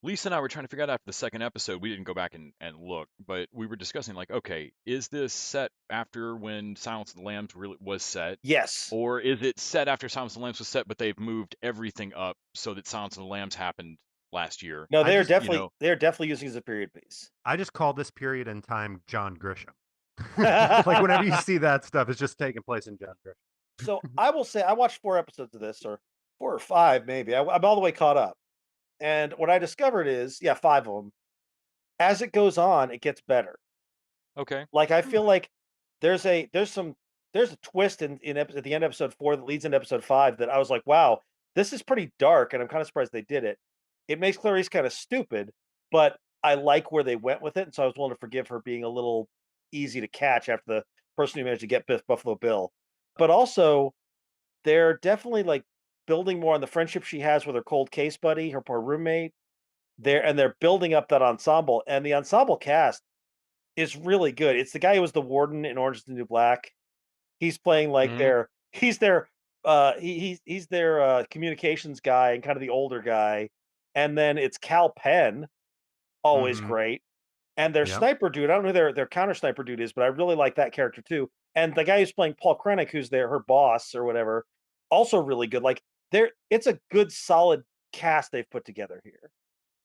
Lisa and I were trying to figure out after the second episode. We didn't go back and look, but we were discussing like, okay, is this set after when Silence of the Lambs really was set, Yes. or is it set after Silence of the Lambs was set, but they've moved everything up so that Silence of the Lambs happened last year? No, they are just, definitely using it as a period piece. I just call this period in time John Grisham. Like whenever you see that stuff, it's just taking place in John Grisham. So I will say I watched 4 episodes of this, or 4 or 5 maybe. I'm all the way caught up. And what I discovered is, yeah, 5 of them. As it goes on, it gets better. Okay. Like I feel like there's a twist at the end of episode 4 that leads into episode 5 that I was like, wow, this is pretty dark, and I'm kind of surprised they did it. It makes Clarice kind of stupid, but I like where they went with it, and so I was willing to forgive her being a little easy to catch after the person who managed to get Buffalo Bill. But also, they're definitely like building more on the friendship she has with her cold case buddy, her poor roommate. They're building up that ensemble, and the ensemble cast is really good. It's the guy who was the warden in Orange is the New Black. He's playing like he's their communications guy and kind of the older guy. And then it's Cal Penn, always great. And their sniper dude, I don't know who their counter sniper dude is, but I really like that character too. And the guy who's playing Paul Krennic, who's her boss or whatever, also really good. Like it's a good solid cast they've put together here.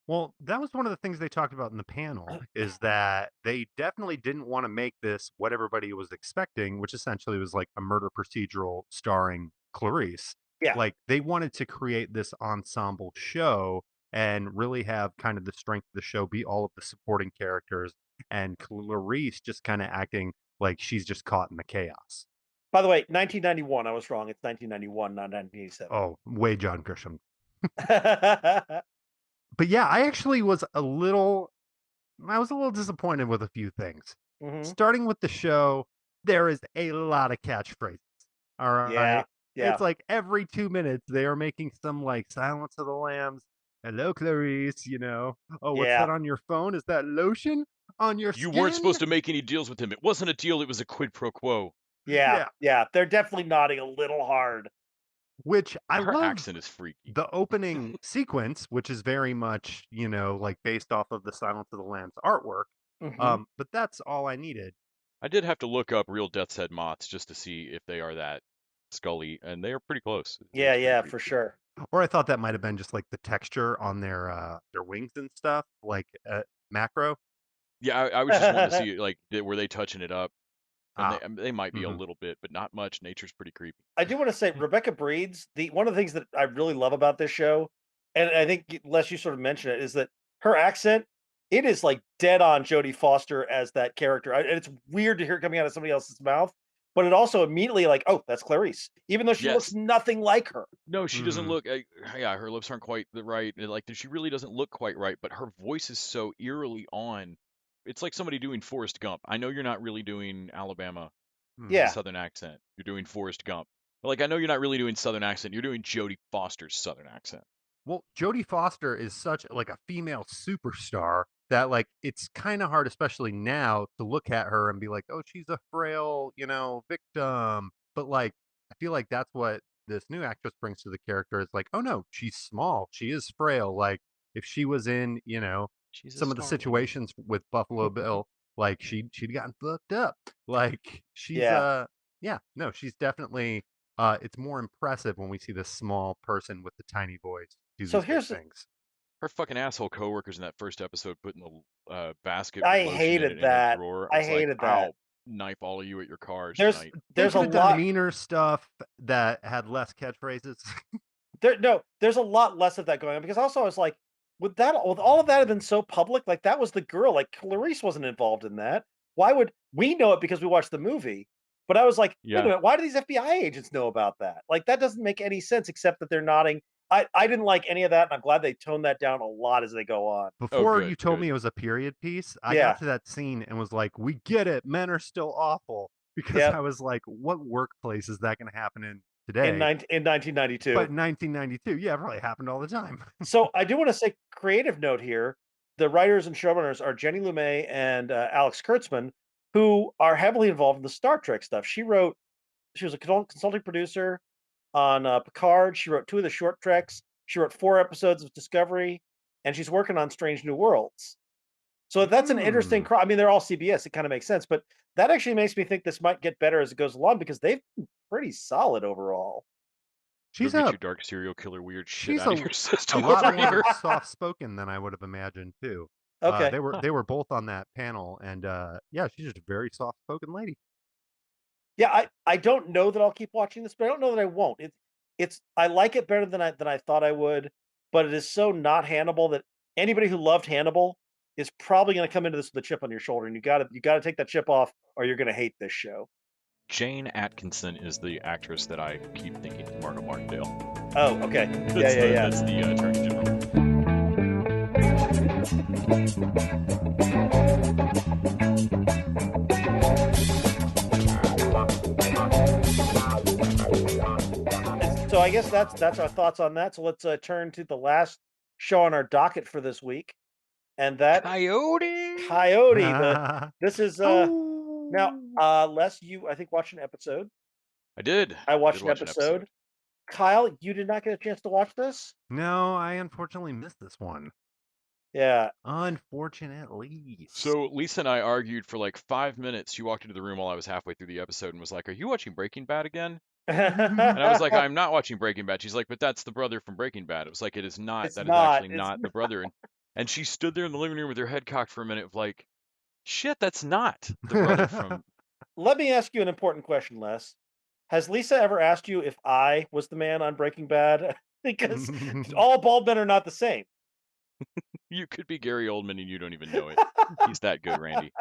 Well, that was one of the things they talked about in the panel is that they definitely didn't want to make this what everybody was expecting, which essentially was like a murder procedural starring Clarice. Yeah. Like they wanted to create this ensemble show and really have kind of the strength of the show be all of the supporting characters and Clarice just kind of acting like she's just caught in the chaos. By the way, 1991, I was wrong. It's 1991, not 1987. Oh, way John Grisham. But yeah, I actually was a little disappointed with a few things. Starting with the show, there is a lot of catchphrases. All right. Yeah. It's like every 2 minutes they are making some like Silence of the Lambs. Hello, Clarice, Oh, what's that on your phone? Is that lotion on your skin? You weren't supposed to make any deals with him. It wasn't a deal, it was a quid pro quo. Yeah. They're definitely nodding a little hard. Which I Her love. accent is freaky. The opening sequence, which is very much, like based off of the Silence of the Lambs artwork. But that's all I needed. I did have to look up real Death's Head moths just to see if they are that Scully, and they are pretty close. Yeah, for sure. Or I thought that might have been just like the texture on their wings and stuff, like macro. Yeah, I was just wanting to see like were they touching it up? And they might be a Mhm. little bit, but not much. Nature's pretty creepy. I do want to say Rebecca Breed's one of the things that I really love about this show, and I think Les, you sort of mentioned it, is that her accent, it is like dead on Jodie Foster as that character. And it's weird to hear it coming out of somebody else's mouth, but it also immediately like, oh, that's Clarice, even though she looks Yes. nothing like her. No, she doesn't Mhm. look. Yeah, her lips aren't quite right. Like she really doesn't look quite right. But her voice is so eerily on. It's like somebody doing Forrest Gump. I know you're not really doing Alabama Mhm. Yeah. Southern accent. You're doing Forrest Gump. But like I know you're not really doing Southern accent. You're doing Jodie Foster's Southern accent. Well, Jodie Foster is such like a female superstar that like it's kind of hard, especially now, to look at her and be like, oh, she's a frail, victim. But like, I feel like that's what this new actress brings to the character. It's like, oh no, she's small, she is frail. Like if she was in, She's a some of the star woman. situations with Buffalo Bill, like she'd gotten fucked up. Like she's Yeah. yeah, no, she's definitely it's more impressive when we see this small person with the tiny voice do So these big here's things. Her fucking asshole coworkers in that first episode putting the basket with I lotion in hated it in her that. drawer. I I was like, hated that. I'll knife all of you at your cars There's tonight. They there's a could have done lot meaner stuff that had less catchphrases. there's a lot less of that going on because also I was like, would all of that have been so public? Like that was the girl. Like Clarice wasn't involved in that. Why would we know it because we watched the movie? But I was like, wait a Yeah. minute, why do these FBI agents know about that? Like that doesn't make any sense except that they're nodding. I didn't like any of that, and I'm glad they toned that down a lot as they go on. Oh, Before good, you told good. me it was a period piece, I Yeah. got to that scene and was like, we get it. Men are still awful. Because Yep. I was like, what workplace is that going to happen in In today? in 1992. But in 1992, yeah, it probably happened all the time. So I do want to say creative note here. The writers and showrunners are Jenny Lumet and Alex Kurtzman, who are heavily involved in the Star Trek stuff. She was a consulting producer on Picard. She wrote 2 of the short treks. She wrote 4 episodes of Discovery, and she's working on Strange New Worlds. So that's an interesting. Hmm. I mean, they're all CBS. It kind of makes sense, but that actually makes me think this might get better as it goes along because they've been pretty solid overall. Go She's get a your dark serial killer weird shit she's out of your a system lot over more here. soft spoken than I would have imagined too. Okay. They were both on that panel, and yeah, she's just a very soft spoken lady. Yeah, I don't know that I'll keep watching this, but I don't know that I won't. It's I like it better than I thought I would, but it is so not Hannibal that anybody who loved Hannibal is probably going to come into this with a chip on your shoulder, and you got to take that chip off, or you're going to hate this show. Jane Atkinson is the actress that I keep thinking is Margot Martindale. Oh, okay, That's yeah. That's the Attorney General. So I guess that's our thoughts on that. So let's turn to the last show on our docket for this week, and that Coyote. Coyote. This is now Oh. Les, you I think watched an episode. I did. I I watched did an watch an episode. episode. Kyle, you did not get a chance to watch this? No, I unfortunately missed this one. Yeah. Unfortunately. So Lisa and I argued for like 5 minutes. She walked into the room while I was halfway through the episode and was like, "Are you watching Breaking Bad again?" And I was like, "I'm not watching Breaking Bad." She's like, "But that's the brother from Breaking Bad." It was like, "It is not. It's That is not. actually It's not the brother." And she stood there in the living room with her head cocked for a minute, of like, "Shit, that's not the brother from." Let me ask you an important question, Les. Has Lisa ever asked you if I was the man on Breaking Bad? Because all bald men are not the same. You could be Gary Oldman and you don't even know it. He's that good, Randy.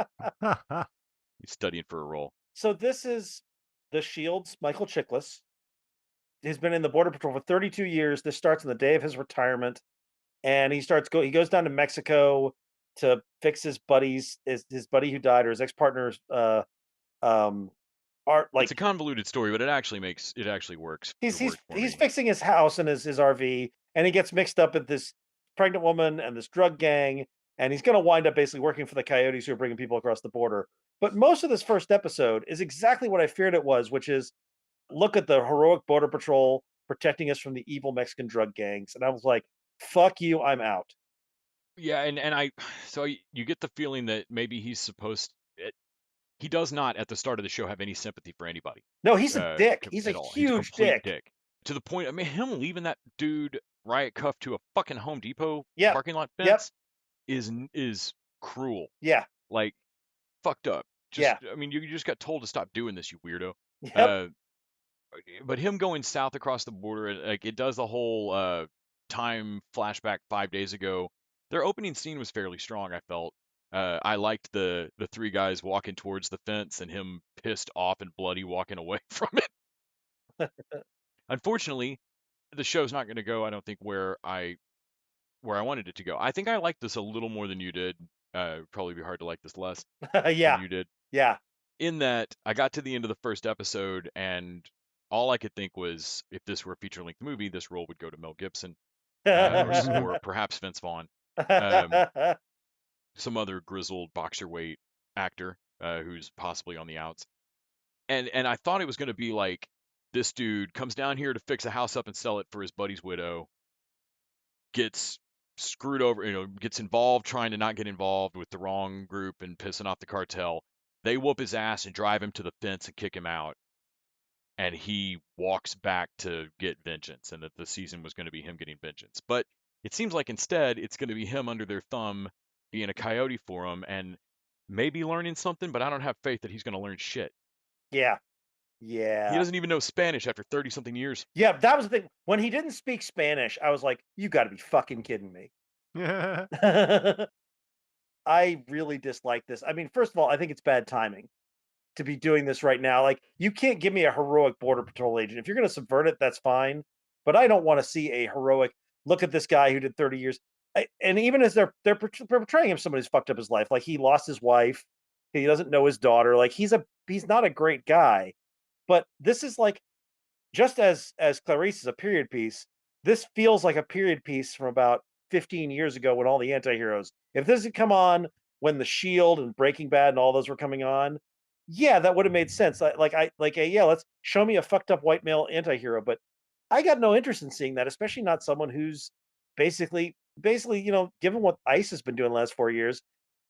He's studying for a role. So this is the Shield's Michael Chiklis. He's been in the Border Patrol for 32 years. This starts on the day of his retirement, and he goes down to Mexico to fix his buddy who died or his ex-partner's art It's a convoluted story, but it actually works. he's It worked for he's me. fixing his house and his RV, and he gets mixed up with this pregnant woman and this drug gang, and he's going to wind up basically working for the Coyotes who are bringing people across the border. But most of this first episode is exactly what I feared it was, which is look at the heroic Border Patrol protecting us from the evil Mexican drug gangs, and I was like, "Fuck you, I'm out." Yeah, and you get the feeling that maybe he's supposed. He does not at the start of the show have any sympathy for anybody No, he's a dick. He's a at all. He's a huge complete dick. dick. To the point, I mean, him leaving that dude riot cuffed to a fucking Home Depot Yep. parking lot Yep. fence is cruel. Yeah. Like, fucked up. Yeah. I mean, you just got told to stop doing this, you weirdo. Yep. Uh, but him going south across the border, like it does the whole time flashback 5 days ago. Their opening scene was fairly strong, I felt. I liked the three guys walking towards the fence and him pissed off and bloody walking away from it. Unfortunately, the show's not going to go, I don't think, where I wanted it to go. I think I liked this a little more than you did. Probably be hard to like this less than Yeah. you did. Yeah. In that, I got to the end of the first episode, and all I could think was, if this were a feature-length movie, this role would go to Mel Gibson, or perhaps Vince Vaughn, some other grizzled boxer weight actor who's possibly on the outs. And I thought it was going to be like, this dude comes down here to fix a house up and sell it for his buddy's widow, gets screwed over, gets involved trying to not get involved with the wrong group and pissing off the cartel. They whoop his ass and drive him to the fence and kick him out. And he walks back to get vengeance, and that the season was going to be him getting vengeance. But it seems like instead it's going to be him under their thumb being a coyote for him and maybe learning something, but I don't have faith that he's going to learn shit. Yeah. He Yeah. doesn't even know Spanish after 30 something years. Yeah. That was the thing. When he didn't speak Spanish, I was like, you got to be fucking kidding me. I really dislike this. I mean, first of all, I think it's bad timing to be doing this right now. Like, you can't give me a heroic border patrol agent. If you're going to subvert it, that's fine. But I don't want to see a heroic look at this guy who did 30 years. And even as they're portraying him, somebody who's fucked up his life. Like, he lost his wife. He doesn't know his daughter. Like, he's not a great guy. But this is like, just as Clarice is a period piece, this feels like a period piece from about 15 years ago when all the anti-heroes. If this had come on when The Shield and Breaking Bad and all those were coming on, yeah, that would have made sense. Yeah, let's show me a fucked up white male anti-hero, but I got no interest in seeing that, especially not someone who's basically, given what ICE has been doing the last 4 years,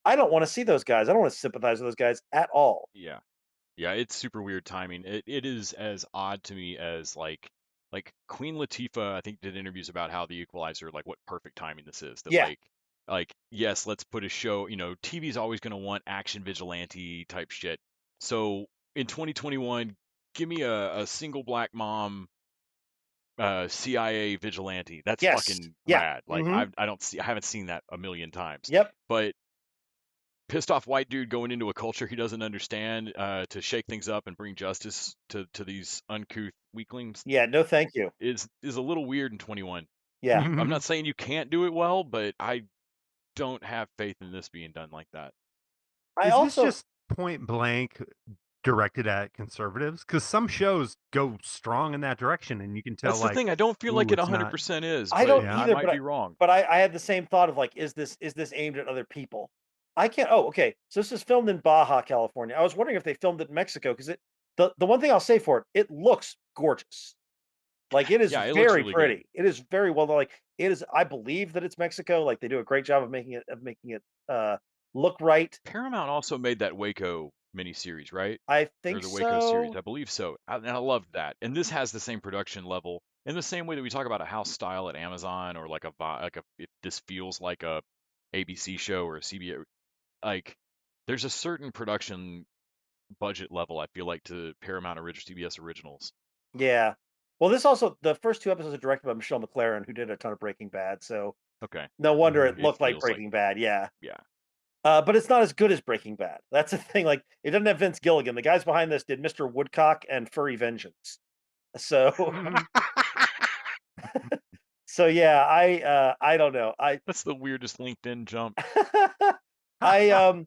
I don't want to see those guys. I don't want to sympathize with those guys at all. Yeah. Yeah, it's super weird timing. It is as odd to me as like Queen Latifah, I think, did interviews about how the Equalizer, like what perfect timing this is. That Yeah. like yes, let's put a show, TV's always gonna want action vigilante type shit. So in 2021, give me a single black mom CIA vigilante. That's Yes. fucking Yeah. rad. Like Mhm. I haven't seen that a million times. Yep. But pissed off white dude going into a culture he doesn't understand to shake things up and bring justice to these uncouth weaklings Yeah, no thank you. is a little weird in 21. Yeah. I'm not saying you can't do it well, but I don't have faith in this being done like that. I Is this also just point blank directed at conservatives? Because some shows go strong in that direction, and you can tell, That's the like, thing. I don't feel ooh, like it it's not. 100% is, I but don't Yeah. I either, might be wrong. but I had the same thought of like, is this aimed at other people? I can't. Oh, okay. So this is filmed in Baja, California. I was wondering if they filmed it in Mexico because the one thing I'll say for it looks gorgeous. Like, it is Yeah, it looks very really good. pretty. It is very well done. Like, it is. I believe that it's Mexico. Like, they do a great job of making it look right. Paramount also made that Waco miniseries, right? I Or think the Waco series, so. I believe so. And I loved that. And this has the same production level in the same way that we talk about a house style at Amazon, or like if this feels like a ABC show or a CBS. Like, there's a certain production budget level, I feel like, to Paramount CBS originals. Yeah. Well, the first 2 episodes are directed by Michelle McLaren, who did a ton of Breaking Bad. So Okay, no wonder it Mhm. it looked like feels like, Breaking Bad. Yeah. yeah. But it's not as good as Breaking Bad. That's the thing. Like, it doesn't have Vince Gilligan. The guys behind this did Mr. Woodcock and Furry Vengeance. So, yeah, I don't know. That's the weirdest LinkedIn jump. I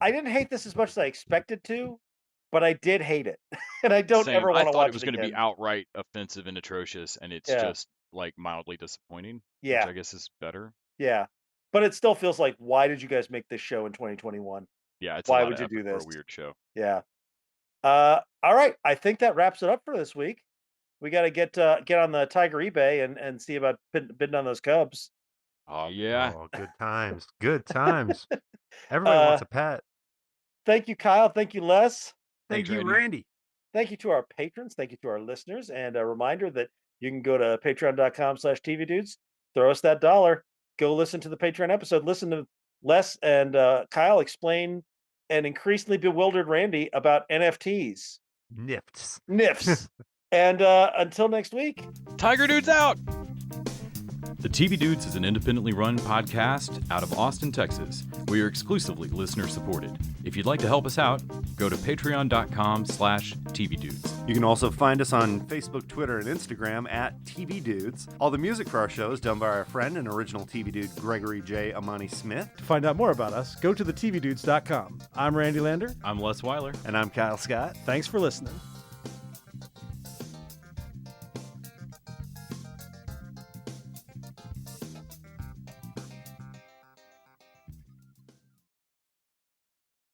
I didn't hate this as much as I expected to, but I did hate it, and I don't Same. ever I want to thought it watch was it going to be again. outright offensive and atrocious, and it's Yeah, just like mildly disappointing, which yeah, I guess is better. yeah. But it still feels like, why did you guys make this show in 2021? Yeah, it's a Why lot would of you do effort for a this? weird show. Yeah. All right. I think that wraps it up for this week. We got to get on the Tiger eBay and see about bidding on those Cubs. Oh yeah. Oh, good times. Good times. Everybody Uh, wants a pet. thank you, Kyle. Thank you, Les. Thank Thanks, you, Randy. Randy. Thank you to our patrons. Thank you to our listeners. And a reminder that you can go to patreon.com/TV dudes, throw us that dollar, go listen to the Patreon episode, listen to Les and Kyle explain and increasingly bewildered Randy about NFTs. Nifts. NIFs. And until next week. Tiger Dude's out! The TV Dudes is an independently run podcast out of Austin, Texas. We are exclusively listener-supported. If you'd like to help us out, go to patreon.com/tvdudes. You can also find us on Facebook, Twitter, and Instagram at TV Dudes. All the music for our show is done by our friend and original TV Dude, Gregory J. Amani Smith. To find out more about us, go to thetvdudes.com. I'm Randy Lander. I'm Les Weiler. And I'm Kyle Scott. Thanks for listening.